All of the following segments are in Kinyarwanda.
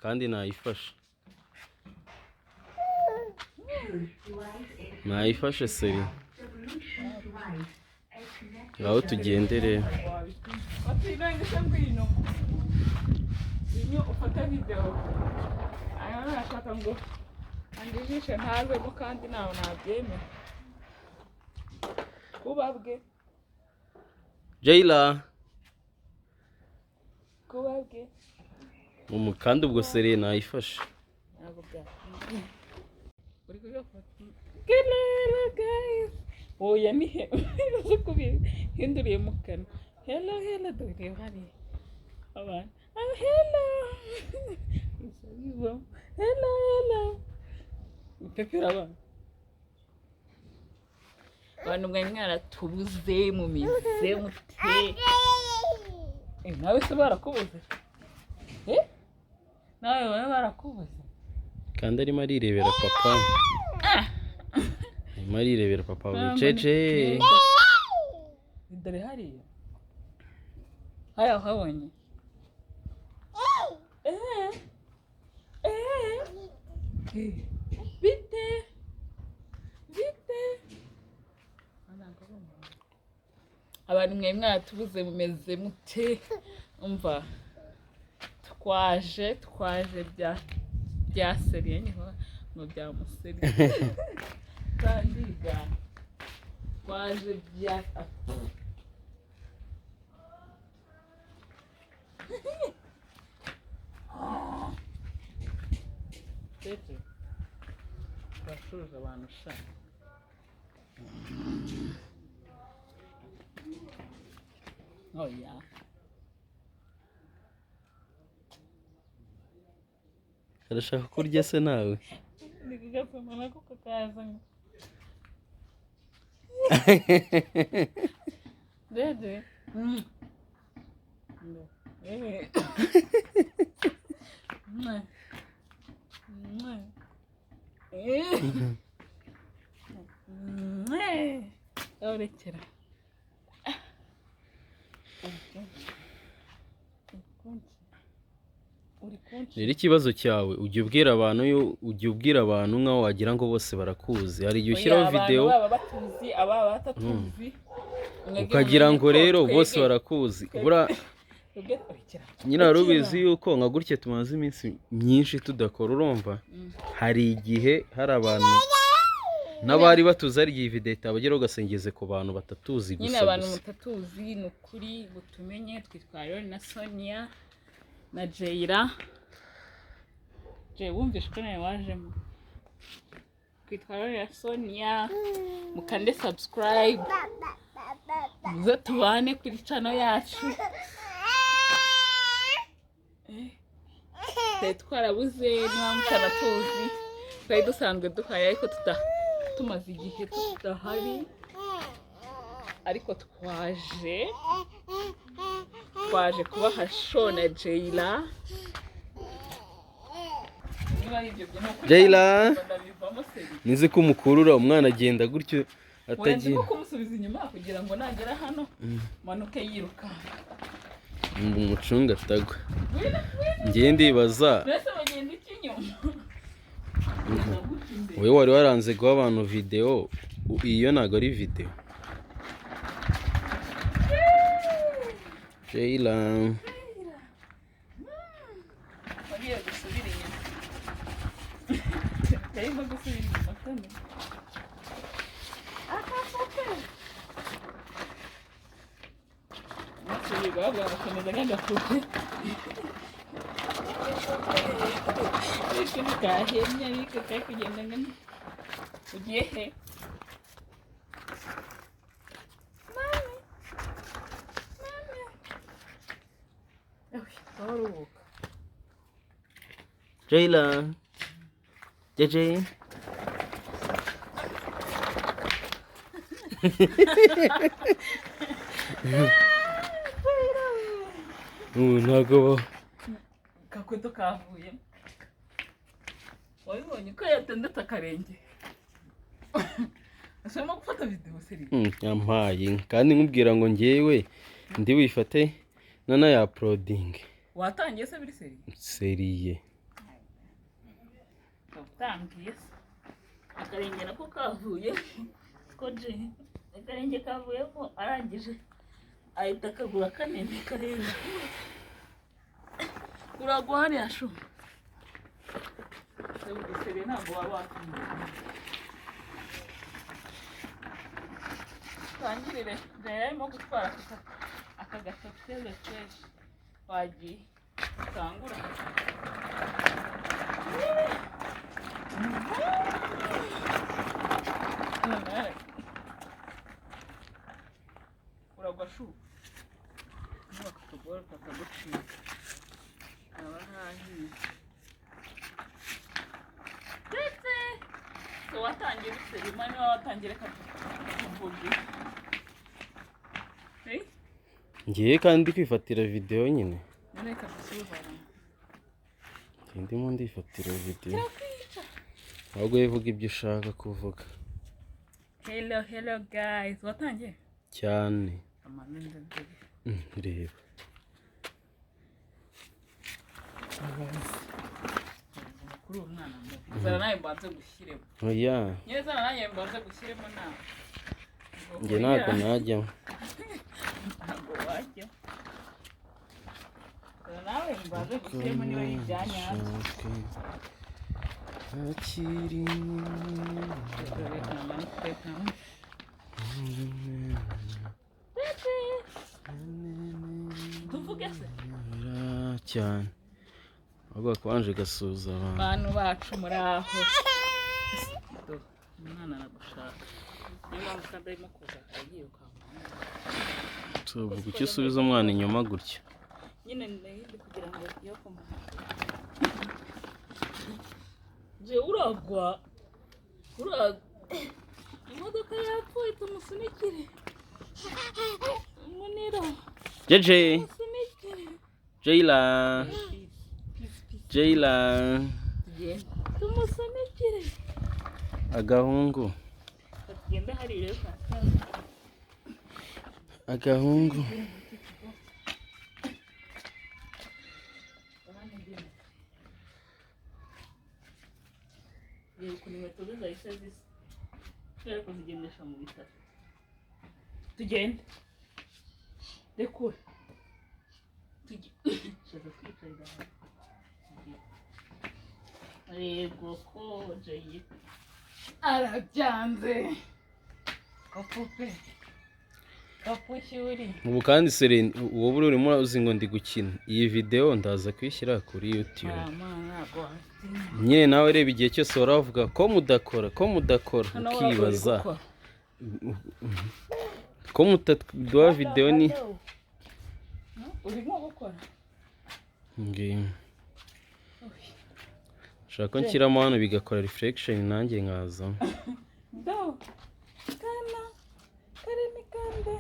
kandi nayifashe seri ngaho tugendere ufata video arashaka ngo andijishe ntazemo kandi nawe nabyemera kubabwe Jayla kubabwe kandi ubwo seri nayifashe ntabwo byakwiye uri kugafata kelele guys oya ni he hinduriye mu kanwa hello dore hari abana hello pepera abana abantu mwari mwaratubuze mumize mute nawe se barakubuze nawe barakubuze kandi arimo arirebera papa arimo arirebera papa wicece dore hariya haya habonye bite abantu mwe mwatubuze mumeze mute umva twaje bya seriye niho no bya museri kandiga twaje bya tete twashoje abantu sha oya arashaka kurya se nawe nigapfa nako kakaza dede orekera rero ikibazo cyawe ujya ubwira abantu nkaho wagira ngo bose barakuzi hari igihe ushyiraho video ukagira ngo rero bose barakuzi nyine wari ubizi yuko nka gutya tumaze iminsi myinshi tudakora urumva hari igihe hari abantu n'abari batuzi ari igihe video itabageraho ugasengeze ku bantu batatuzi gusa nyine abantu mutatuzi ni ukuri butumenye twitwa na Sonia na Jayla wumvishe ko nawe wajemo twitwa ya Sonia mukande subscribe muze tubane kuri channel yacu twarabuze niba mutanatuzi twari dusanzwe duhari ariko tumaze igihe tudahari ariko twaje kubaha show na Jayla nize ko umukurura umwana agenda gutyo atagiye wenda kumusubiza inyuma kugira ngo nagera hano manuke yiruka umucunga atagwa ngiye ndibaza wowe wari waranze guha abantu video iyo ntago ari video Jayla Jayla JJ ntago kakweto kavuye wabibonye ko yatendetse akarenge ashobora gufata video seri yampaye kandi nkubwira ngo ngewe ndi wifate nana ya uploading watangiye se biri seriye watangiye se akarenge nako kavuye koje akarenge kavuyemo arangije ahita akagura kanini kareba uragwa hariya shu sebudisebe ntabwo waba wakumva tangirire jaya arimo gutwara aka gatoteze kenshi wagiye utangura uragwa shu niba kutugora kakagucika aba hahiye ndetse so watangiye guserima niba watangiye reka tuvuge ngiye kandi kwifatira video nyine reka dusubire ndimo ndifatira video ahubwo yivuga ibyo ushaka kuvuga. Hello guys, watangiye cyane amanende reba kuri umwana mu zara naye mbanze gushyiremo oya nyine zara naye mbanze gushyiremo nawe njye ntabwo najyamo ntabwo wajya zara nawe mbanze gushyiremo niba yijyanye hanze akiri tuvuge se cyane ahubwo bakabanje gasuhuza abantu bacu muri aho umwana aragushaka niyo mpamvu kandi arimo kuza yirukanka tuvuga icyo usubiza umwana inyuma gutya nyine ndahindi kugira ngo yo kumuha je uragwa imodoka yapfuye tumusunikire munira jeje tumusunikire Jayla tumusunikire agahungu tugende hari rero agahungu reba ukuntu inkweto ze zahise zisa kubera ko zigendesha mu bitaro tugende rekura shaza kwicarira yego ko jayi arabyanze kapupe kapushyuri ubu kandi Serene uwo buri urimo uzi ngo ndi gukina iyi video ndaza kwishyira kuri YouTube nyine nawe reba igihe cyose waravuga ko mudakora ukibaza ko mutaduha video ni urimo gukora ngiye shaka nshyiramo hano bigakora reflection nanjye nkaza do kana karemikande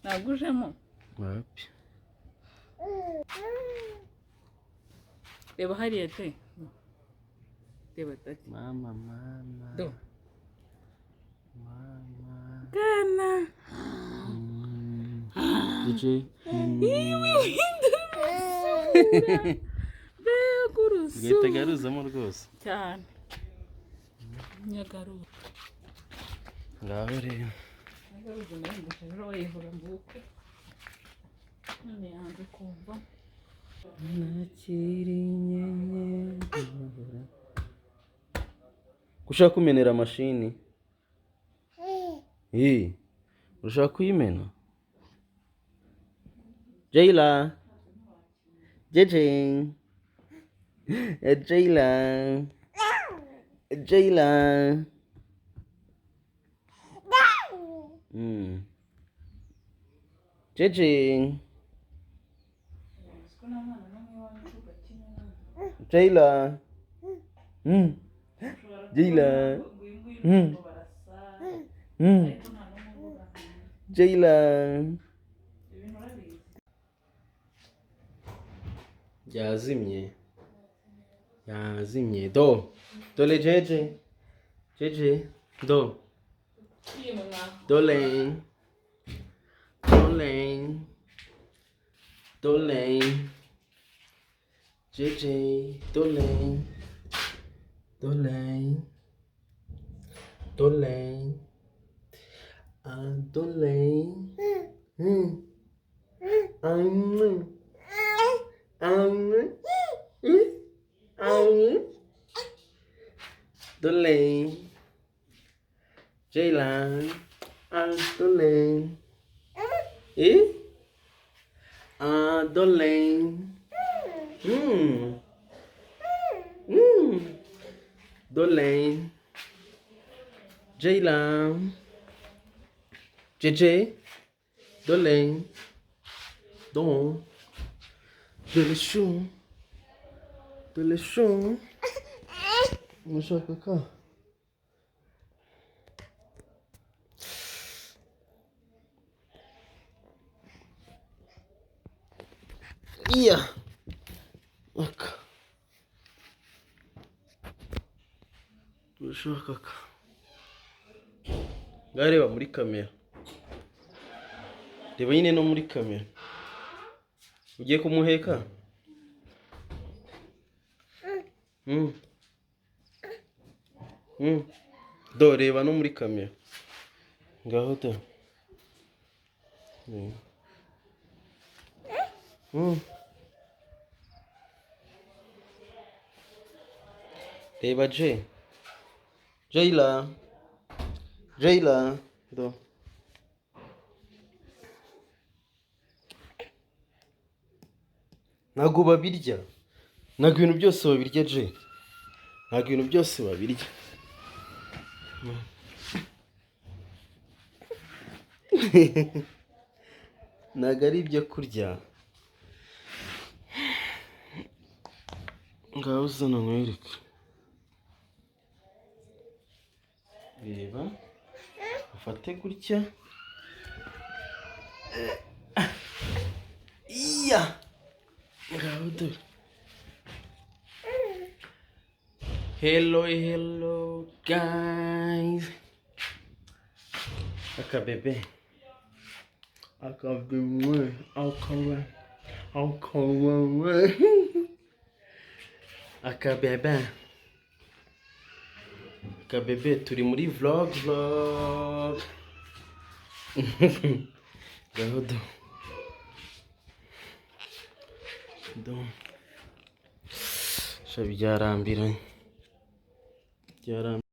nagujemo wapi reba hariya te reba tati mama do mama kana DJ begurusu gahita garuzamo rwose cyane nyagaru ngaho rero nyagaruzu ndahindusha rero wayihura mbuke none yanze kumva nakiri nyenyeri ushaka kumenera mashini urashaka kuyimena Jayla Jeje Jayla Jeje Jayla Jayla yazimye do dore jeje do Doleng. Doleng. Doleng. JJ. Doleng. Doleng. Doleng. Doleng. Doleng. Jaylan. Doleng. Doleng. Doleng. Jaylan. JJ. Doleng. Don. Delicious. Delicious. Mushaka ka. Iya. Aka. Mushaka ka. Ngareba muri kamera. Reba nyine no muri kamera. Ugiye kumuheka? Do reba no muri kamera. Ngaho do. Reba J. Jayla. Jayla. Do. Ntago babirya. Ntago ibintu byose babirya J. Ntago ibintu byose babirya. Ntago ari ibyo kurya. Ngaho uzana nkwereke. Reba. Ufate gutya. Iya. Ngaho do. Hello guys. Akabebe. Akabebe. Akabebe turi muri vlog. Ngaho do. Shabi byarambiranye.